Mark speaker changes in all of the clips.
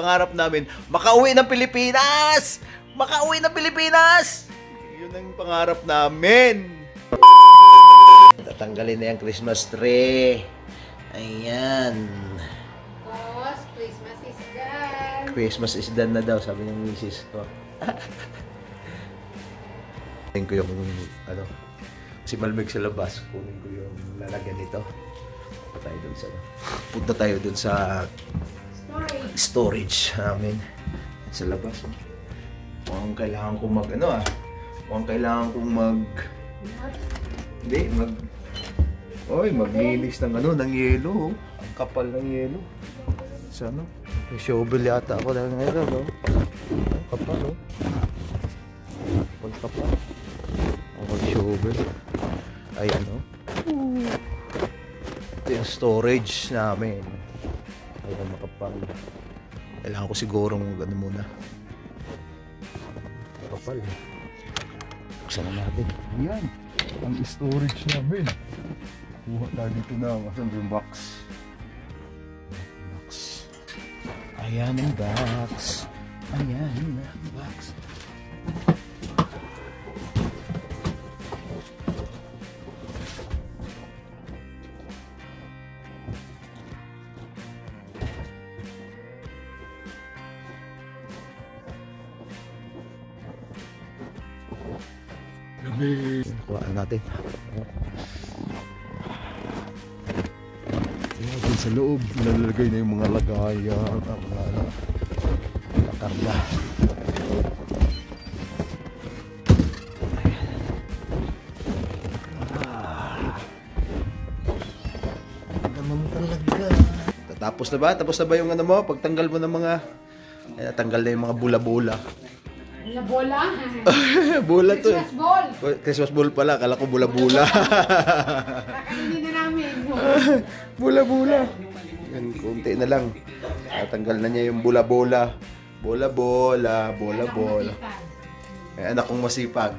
Speaker 1: pangarap namin, makauwi ng Pilipinas! Makauwi ng Pilipinas! Yun ang pangarap namin. Tatanggalin na yung Christmas tree. Ayan.
Speaker 2: Boss, Christmas is done.
Speaker 1: Christmas is done na daw, sabi ng misis ko. Kunin ko yung, si Malmig sa labas, kunin ko yung lalagyan nito. Punta tayo dun sa storage namin sa labas. Mukhang kailangan kong mukhang kailangan kong maglinis ng ng yelo. Ang kapal ng yelo. Sa may shovel yata ako lang ngayon, no? Ang kapal, no? Ang kapal. Ang shovel. Ayan, no? Ito yung storage namin. Ayan, makapal. Kailangan ko siguro muna. Kapal, eh. Buksan na natin. Ayan. Ang storage namin. Kuha tayo dito na. Asan yung box? Ayan ang box. Ayan ang box. Kuha natin. Ayan, sa loob nilalagay na yung mga lagayan, mga karga. Naman talaga. Tapos na ba? Tapos na ba yung pagtanggal mo ng mga tanggal na yung mga bula-bula.
Speaker 2: Bola?
Speaker 1: Bola to.
Speaker 2: Christmas ball.
Speaker 1: Christmas ball pala. Kala ko bula-bula.
Speaker 2: Kakainin na namin.
Speaker 1: Bula-bula. Yan, kunti na lang. Tanggal na niya yung bula-bola. Bola-bola. Bola-bola. Ay, anak kong masipag.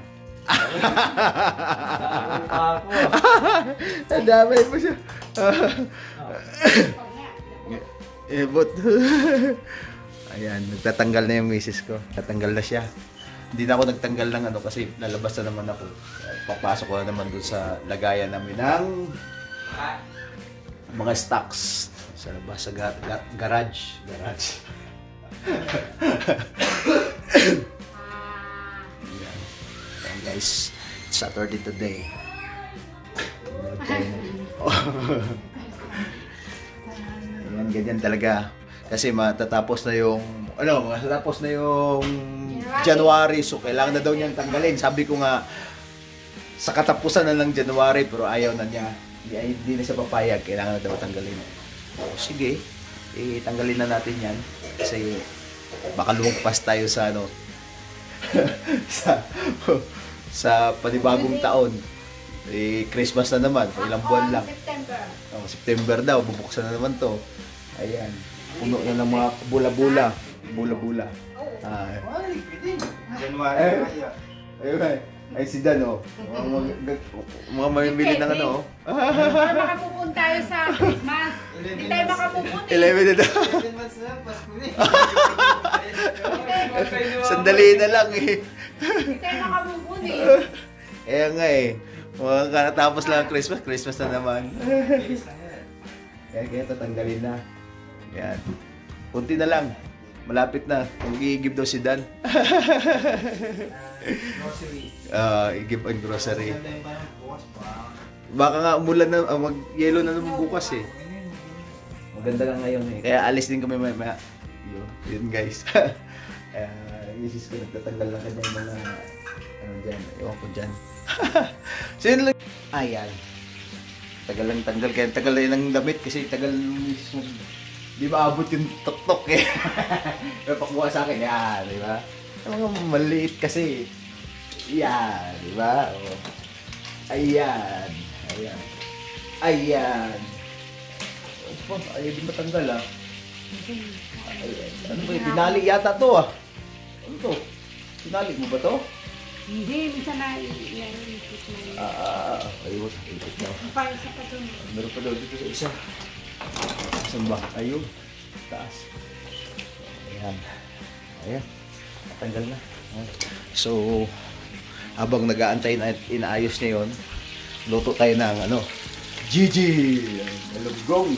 Speaker 1: Nadamay mo siya. But ayan, nagtatanggal na yung misis ko. Tatanggal na siya. Hindi na ako nagtanggal ng kasi lalabas na naman ako. Papasok ko na naman doon sa lagayan namin ng mga stocks sa labas, sa garage. Ayan guys, Saturday today. Ayan, ganyan talaga. Kasi matatapos na yung January, so kailangan na daw niyang tanggalin. Sabi ko nga sa katapusan na ng January, pero ayaw na niya. Hindi na siya papayag, kailangan na daw tanggalin. So, sige, tanggalin na natin yan kasi baka lumagpas tayo sa sa panibagong taon. Christmas na naman, ilang buwan lang. September daw, bubuksan na naman to. Ayan. Puno na ng mga bula-bula. Bula-bula. January. Ayun. Ay si Dan, mga mamimili ng
Speaker 2: Para makapupunta tayo sa Christmas. Hindi tayo makapupunta.
Speaker 1: 11 na daw.
Speaker 3: 11 months na, Pasko na
Speaker 1: Sandali na lang eh.
Speaker 2: Hindi tayo makapupunta
Speaker 1: Kaya nga mga katapos lang ang Christmas na naman. Kaya tatanggalin na. Yan. Kunti na lang. Malapit na. Mag-i-give daw si Dan.
Speaker 3: Grocery.
Speaker 1: I-give ang grocery. Baka nga umulan na, mag-yellow na naman bukas eh. Maganda lang ngayon eh. Kaya alis din kami maya. Yun guys. Isis ko nagtatanggal lang kanya yung mga dyan. Ewan ko dyan. So yun lang. Ayan. Tagal lang tanggal. Kaya tagal lang ng damit kasi tagal di ba abot yung tok-tok eh. Napakuha sa akin. Yan, di ba? Mga maliit kasi. Yan, di ba? Ayan. Ayan. Ayan. Ayaw din matanggal ah. Ayan. Ano ba yun? Tinali yata to ah. Ano to? Tinali mo ba to?
Speaker 2: Hindi, minsan na iikot na.
Speaker 1: Ayun. Ikot na.
Speaker 2: Para sa pato.
Speaker 1: Meron pa daw dito sa isa. Saan ba? Ayun. Taas. Ayan. Ayan. Natanggal na. Ayan. So, habang nag-aantay na inaayos niya yun, luto tayo ng Gigi! Galunggong!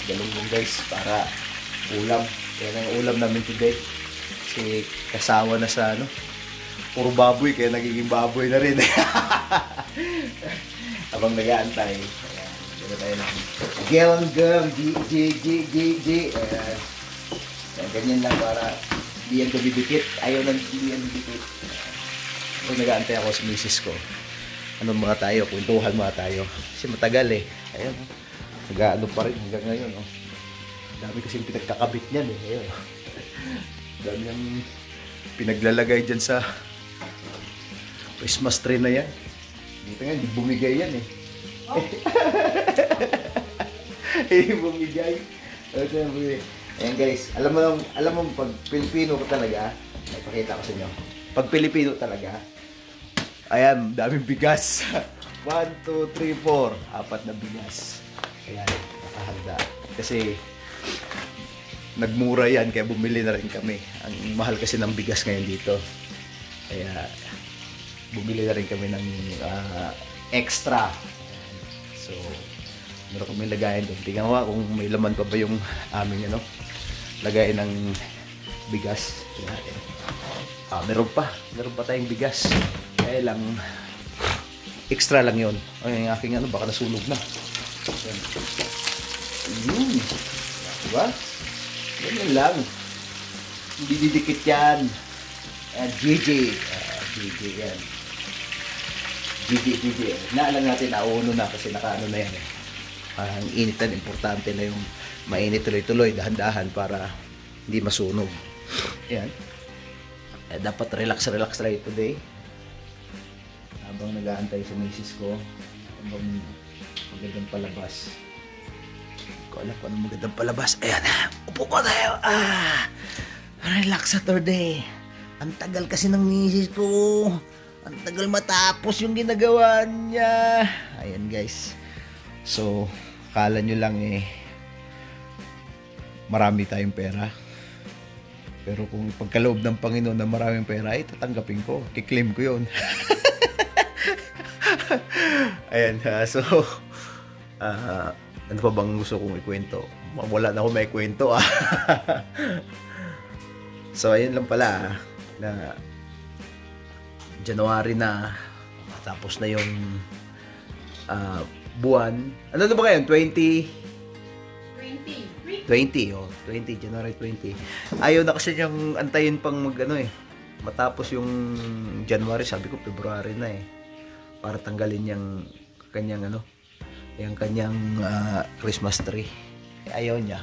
Speaker 1: Galunggong guys, para ulam. Yan ang ulam namin today. Kasi kasawa na sa puro baboy, kaya nagiging baboy na rin. Habang nag-aantay, ayan, gano'n tayo ng galunggong, Gigi! Ayan. Ganyan lang para hindi yan dumidikit. Ayaw na hindi yan dumidikit. Kung nag-aantay ako sa misis ko, mga tayo, kwentuhan mga tayo. Kasi matagal eh. Ayun, nag-ano pa rin hanggang ngayon. Dami kasing pinagkakabit niyan eh. Ayun. Dami yung pinaglalagay dyan sa Christmas tree na yan. Dito nga, hindi bumigay yan eh. Hindi bumigay. Ayan guys, alam mo pag Pilipino ka talaga, ipakita ko sa inyo. Pag Pilipino talaga, ayan, daming bigas. 1, 2, 3, 4. 4 na bigas. Ayan, nakahanda. Kasi, nagmura yan, kaya bumili na rin kami. Ang mahal kasi ng bigas ngayon dito. Kaya, bumili na rin kami ng extra. So, meron kami lagayan doon. Tingnan mo kung may laman pa ba yung aming lagayan ng bigas. Meron pa tayong bigas. Kaya lang extra lang 'yon. Ay, yung aking baka nasunog na. Diba? Ganyan lang. Hindi didikit yan. Gigi yan. Gigi. Naalang natin, nauuno na kasi nakaano na yan eh. Ang initan, importante na yung mainit tuloy-tuloy, dahan-dahan para hindi masunog. Yan. Dapat relax tayo today. Habang nag-aantay sa misis ko, habang magandang palabas. Hindi ko alam kung anong magandang palabas. Ayan, upo ko tayo. Relax Saturday. Ang tagal kasi ng misis ko. Ang tagal matapos yung ginagawa niya. Ayan guys. So, akala nyo lang marami tayong pera. Pero kung pagkaloob ng Panginoon na maraming pera, ay tatanggapin ko. Kiklaim ko yun. Ayan, so, ano pa bang gusto kong ikwento? Wala na ako may kwento. So, ayun lang pala, na January na, tapos na yung buwan. Ano na ba ngayon? 20, January 20. Ayaw na kasi niyang antayin pang matapos yung January, sabi ko February na eh. Para tanggalin yung kanyang Christmas tree. Ayaw niya.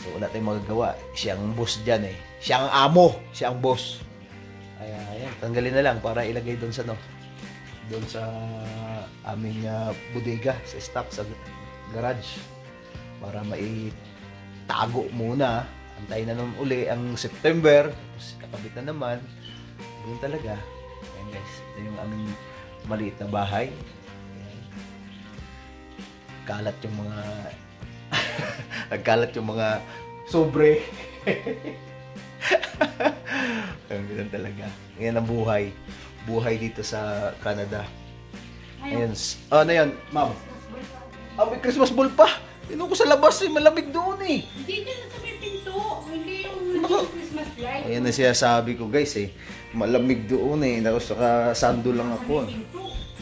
Speaker 1: So wala tayong magagawa. Siya ang boss diyan eh. Siya ang amo, siya ang boss. Ayan, tanggalin na lang para ilagay doon sa doon sa aming bodega, sa stock, sa garage. Para tago muna, antayin na naman uli ang September, tapos kakabit na naman. Doon talaga. Ayan guys, ito yung aming maliit na bahay. Ayan. Kalat yung mga nagkalat yung mga sobre. Ganun talaga. Ngayon ang buhay dito sa Canada. Ayan. Ano yan, ma'am? May Christmas ball pa. Pinuha ko sa labas eh, malamig doon eh.
Speaker 2: Hindi dyan sa may pinto. Hindi yung Christmas light.
Speaker 1: Ayan na siya sabi ko guys eh. Malamig doon eh. Saka sando lang ako.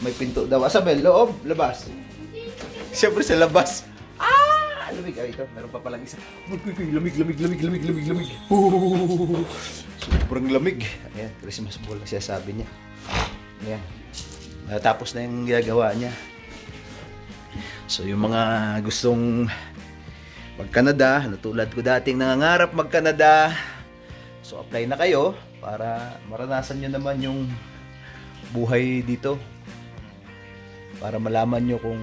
Speaker 1: May pinto daw. Asabel, loob, labas. Siyempre sa labas. Lamig. Ito, meron pa palang isa. Lamig. Sobrang lamig. Ayan, Christmas ball na siya sabi niya. Ayan. Natapos na yung ginagawa niya. So yung mga gustong mag-Canada, natulad ko dating nangangarap mag-Canada, so apply na kayo para maranasan nyo naman yung buhay dito. Para malaman nyo kung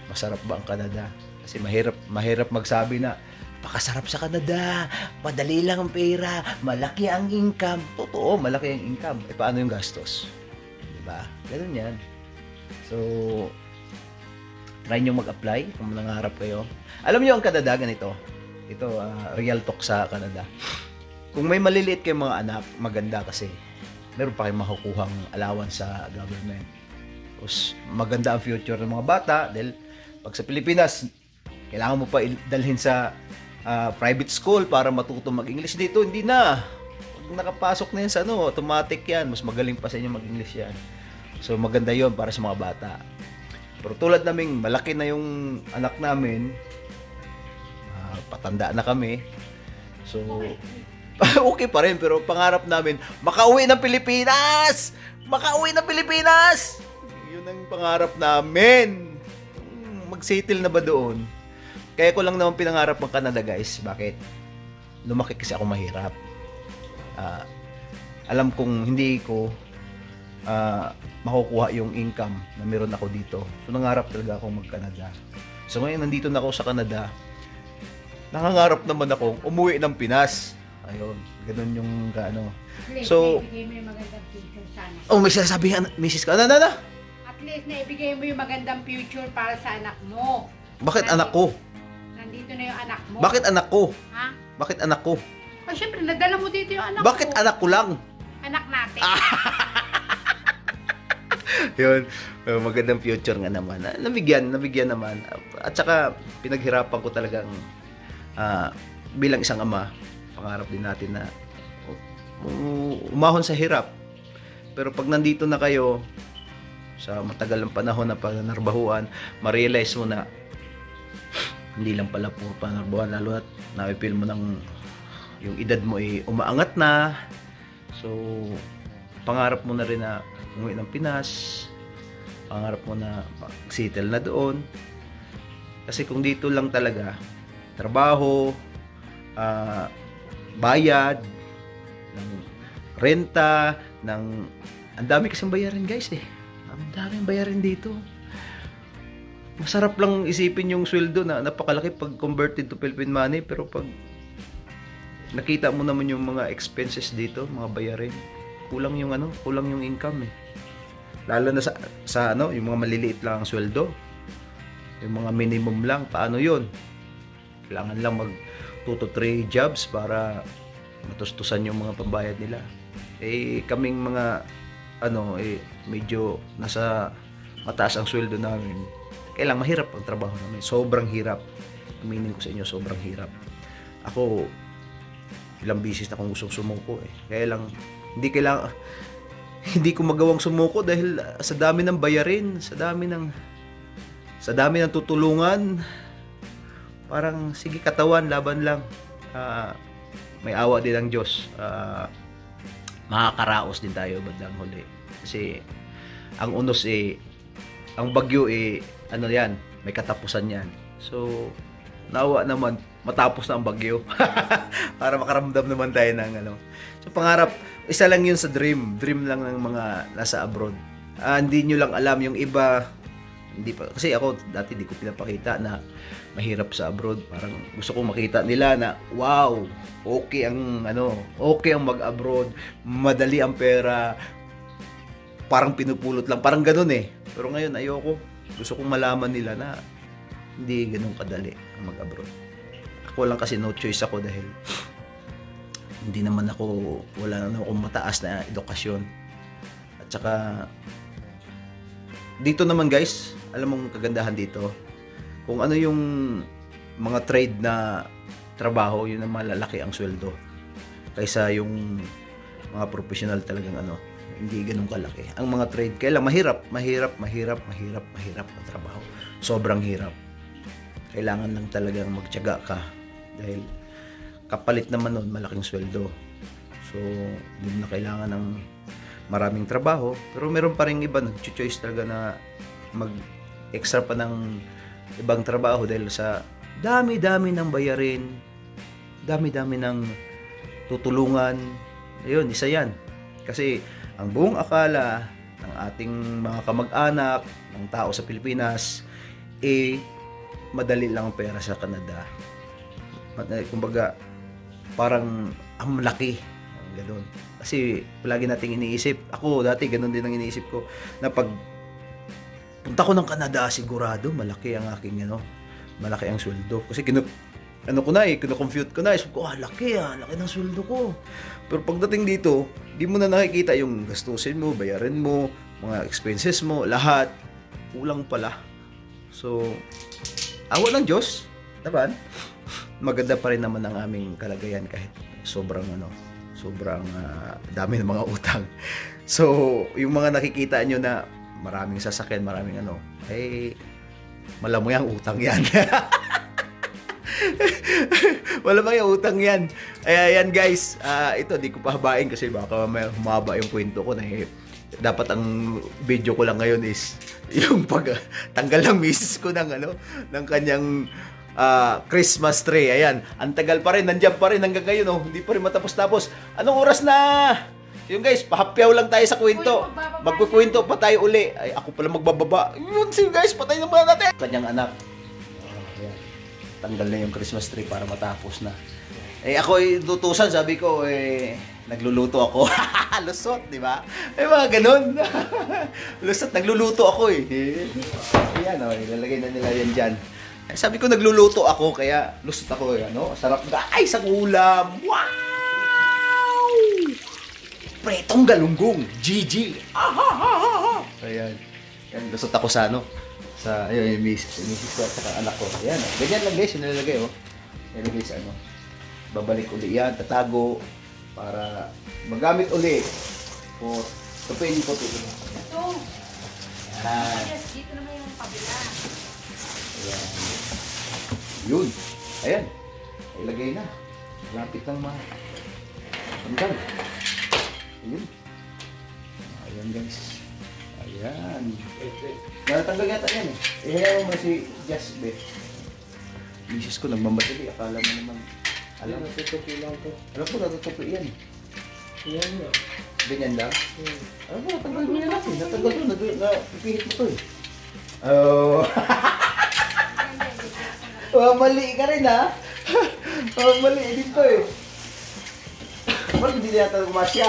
Speaker 1: masarap ba ang Canada. Kasi mahirap magsabi na pakasarap sa Canada, madali lang ang pera, malaki ang income. Totoo, malaki ang income. Paano yung gastos? Diba? Ganun yan. So, try nyo mag-apply kung nangarap kayo. Alam nyo ang Canada ganito. ito, real talk sa Canada. Kung may maliliit kayong mga anak, maganda kasi meron pa kayong makukuhang allowance sa government. Tapos maganda ang future ng mga bata dahil pag sa Pilipinas, kailangan mo pa dalhin sa private school para matuto mag-English. Dito, hindi na. Pag nakapasok na yan sa automatic yan. Mas magaling pa sa inyo mag-English yan. So maganda yon para sa mga bata. Pero tulad naming malaki na yung anak namin, patanda na kami. So okay pa rin, pero pangarap namin makauwi ng Pilipinas! Makauwi ng Pilipinas! Yun ang pangarap namin. Mag-settle na ba doon? Kaya ko lang naman pinangarap ng Canada, guys. Bakit? Lumaki kasi ako mahirap. Alam kong hindi ko makukuha yung income na meron ako dito. So nangarap talaga akong mag-Canada. So ngayon nandito na ako sa Canada, nangangarap naman akong umuwi ng Pinas. Ayun, ganun yung So,
Speaker 2: ibigay mo yung magandang future sana.
Speaker 1: Oh, may sasabihin, misis ka. Na.
Speaker 2: At least na ibigay mo yung magandang future para sa anak mo.
Speaker 1: Bakit anak ko?
Speaker 2: Nandito na yung anak mo.
Speaker 1: Bakit anak ko?
Speaker 2: Ha?
Speaker 1: Bakit anak ko?
Speaker 2: Oh, syempre, nadala mo dito yung anak
Speaker 1: Bakit
Speaker 2: mo.
Speaker 1: anak ko lang?
Speaker 2: Anak natin.
Speaker 1: Yun, magandang future nga naman. Nabigyan naman. At saka, pinaghirapan ko talagang bilang isang ama, pangarap din natin na umahon sa hirap. Pero pag nandito na kayo, sa matagal ng panahon na panarbahuan, ma-realize mo na hindi lang pala puro panarbahuan, lalo at na-feel mo ng yung edad mo ay umaangat na. So, pangarap mo na rin na umuwi ng Pinas, pangarap mo na mag-settle na doon. Kasi kung dito lang talaga, trabaho, bayad, ng renta, ang dami kasing bayarin, guys eh. Ang daming bayarin dito. Masarap lang isipin yung sweldo na napakalaki pag converted to Philippine money, pero pag nakita mo naman yung mga expenses dito, mga bayarin, kulang yung income eh. Lalo na sa yung mga maliliit lang ang sweldo. Yung mga minimum lang, paano yun? Kailangan lang mag 2 to 3 jobs para matustusan yung mga pambayad nila. Eh kaming mga medyo nasa mataas ang sweldo namin. Kailang mahirap ang trabaho namin. Sobrang hirap. Aminin ko sa inyo, sobrang hirap. Ako, ilang bisis na akong gustong sumuko eh. Kaya lang, hindi ko magawang sumuko dahil sa dami ng bayarin, sa dami ng tutulungan. Parang, sige katawan, laban lang. May awa din ang Diyos. Makakaraos din tayo bandang huli. Kasi, ang unos ang bagyo yan, may katapusan yan. So, naawa naman, matapos na ang bagyo. Para makaramdam naman tayo ng So, pangarap, isa lang yun sa dream. Dream lang ng mga nasa abroad. Hindi nyo lang alam yung iba. Hindi pa, kasi ako, dati di ko pinapakita na mahirap sa abroad. Parang gusto ko makita nila na, wow, okay ang mag-abroad. Madali ang pera. Parang pinupulot lang. Parang ganun eh. Pero ngayon, ayoko. Gusto kong malaman nila na hindi ganun kadali ang mag-abroad. Ako lang kasi no choice ako dahil wala na akong mataas na edukasyon. At saka dito naman guys, alam mong kagandahan dito, kung ano yung mga trade na trabaho, yun ang malalaki ang sweldo kaysa yung mga professional talagang hindi ganun kalaki. Ang mga trade, kailang mahirap ang trabaho. Sobrang hirap. Kailangan lang talagang magtiyaga ka dahil kapalit naman nun, malaking sweldo. So, hindi na kailangan ng maraming trabaho. Pero meron pa rin iba, nag-choice talaga na mag-extra pa ng ibang trabaho dahil sa dami-dami ng bayarin, dami-dami ng tutulungan. Ayun, isa yan. Kasi, ang buong akala ng ating mga kamag-anak, ng tao sa Pilipinas, madali lang ang pera sa Canada. Kumbaga, parang ang laki. Ganun. Kasi, palagi nating iniisip. Ako, dati, ganun din ang iniisip ko. Na pag punta ko ng Canada, sigurado, malaki ang aking, malaki ang sweldo. Kasi ano ko na kino-compute ko na. Sabi ko, laki ng sweldo ko. Pero pagdating dito, di mo na nakikita yung gastusin mo, bayarin mo, mga expenses mo, lahat. Kulang pala. So, awa ng Diyos, naman, maganda pa rin naman ang aming kalagayan kahit sobrang dami ng mga utang. So, yung mga nakikita nyo na maraming sasakyan, maraming malamang yung utang yan. Malamang yung utang yan. Ayan guys, ito di ko pahabain kasi baka may humaba yung kwento ko na dapat ang video ko lang ngayon is yung tanggal ng misis ko ng kanyang Christmas tree. Ayan, ang tagal pa rin, nandiyan pa rin hanggang ngayon, hindi pa rin matapos-tapos. Anong oras na? Yung guys, pahapyaw lang tayo sa kwento. Magkukwento pa tayo uli. Ay, ako pala magbababa. Yun, guys, patay naman natin. Kanyang anak. Ayan. Tanggal na yung Christmas tree para matapos na. Ako tutusan, sabi ko, nagluluto ako. Lusot, di ba? Mga ganun. Lusot, nagluluto ako Ayan, ilalagay na nila yan dyan. Sabi ko, nagluluto ako, kaya lusot ako. Sarap guys, ang ulam. Wow! Pretong galunggong. GG. Ayan. Yan, lusot ako sa yung misis ko at saka anak ko. Ayan, ganyan lang guys, yung nilalagay, Nilalagay sa babalik uli yan, tatago, para magamit uli. Tupuin ko ito.
Speaker 2: Ito.
Speaker 1: Ayan.
Speaker 2: Yes, dito naman yung kabila.
Speaker 1: Ayan. Yun. Ayan. Ilagay na. Lapit lang tanggal. Ayun. Ayan guys. Ayan. Natanggal yata yan Ihayaw mo si Jasbe. Misis ko nagmamadali. Akala mo naman. Alam, natutupi lang ito. Alam ko, natutupi yan.
Speaker 3: Yan nga.
Speaker 1: Ganyan lang? Alam mo, natanggal mo yan natin. Natanggal mo, napipihit mo ito Oh. Mali ka rin mali din to Bakit hindi yata gumasya?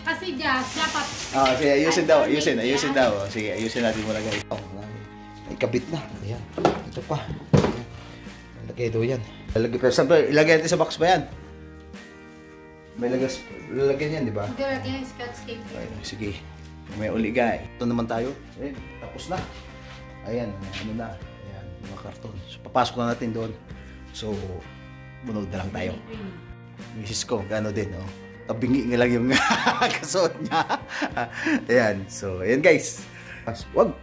Speaker 2: Kasi dapat...
Speaker 1: Sige, ayusin daw. Sige, ayusin natin muna guys. May kabit na. Ayan. Ito pa. Lagay daw yan. Ilagay natin sa box ba yan? May lalagyan yan, di ba?
Speaker 2: Hindi, lagyan yung scotch tape.
Speaker 1: Sige. May uli guys. Ito naman tayo. Tapos na. Ayan, na. Ayan, mga karton. So, papasok na natin doon. So, bunod na lang tayo. Misis ko, gano din, Tabingi nga lang yung kasuot niya. Ayan. So, ayan guys. Wag.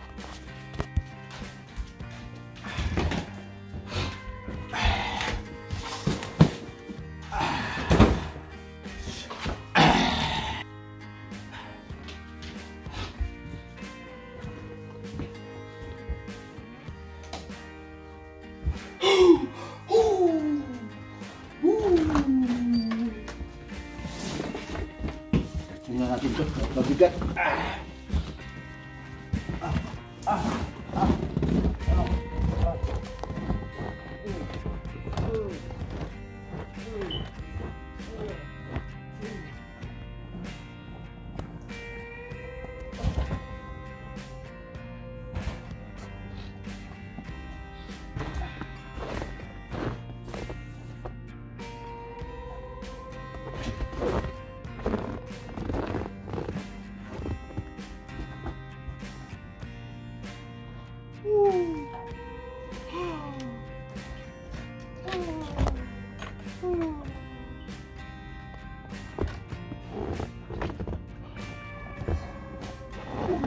Speaker 1: Tingnan natin ito. Mabigat.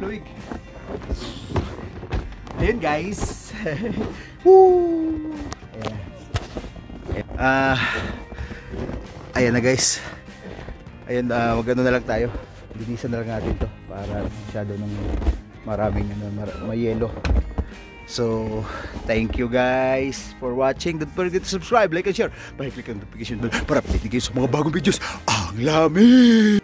Speaker 1: Luig. Ayun guys. Woo! Ayan na guys. Ayun, magano na lang tayo. Linisan na lang natin to para masyado ng maraming may yelo. So, thank you guys for watching. Don't forget to subscribe, like, and share. Pakiclick ang notification bell para update kayo sa mga bagong videos. Ang lami!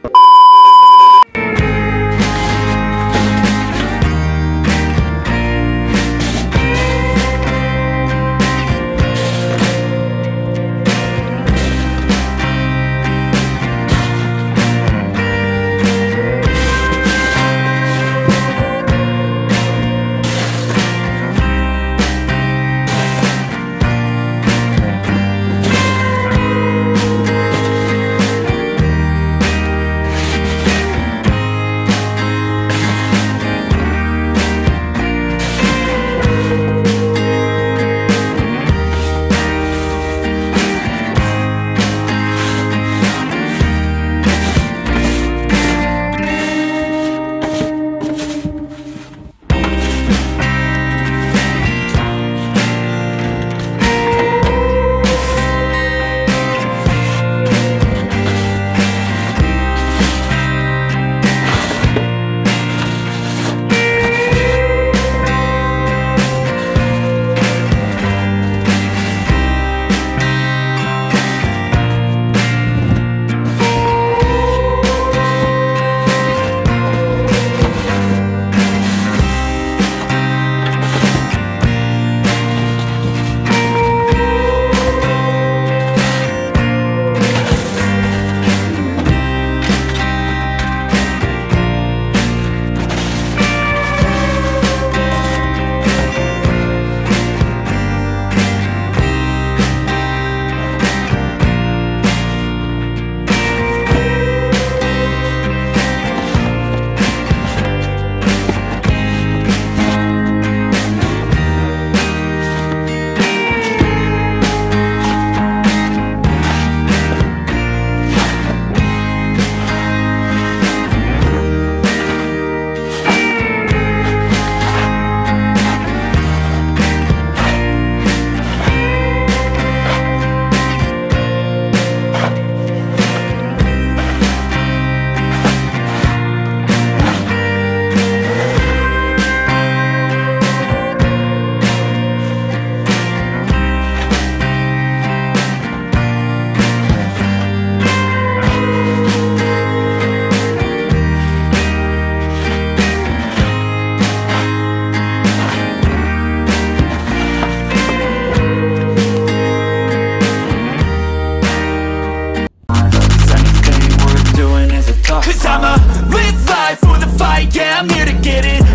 Speaker 4: Cause I'ma live life for the fight, yeah, I'm here to get it.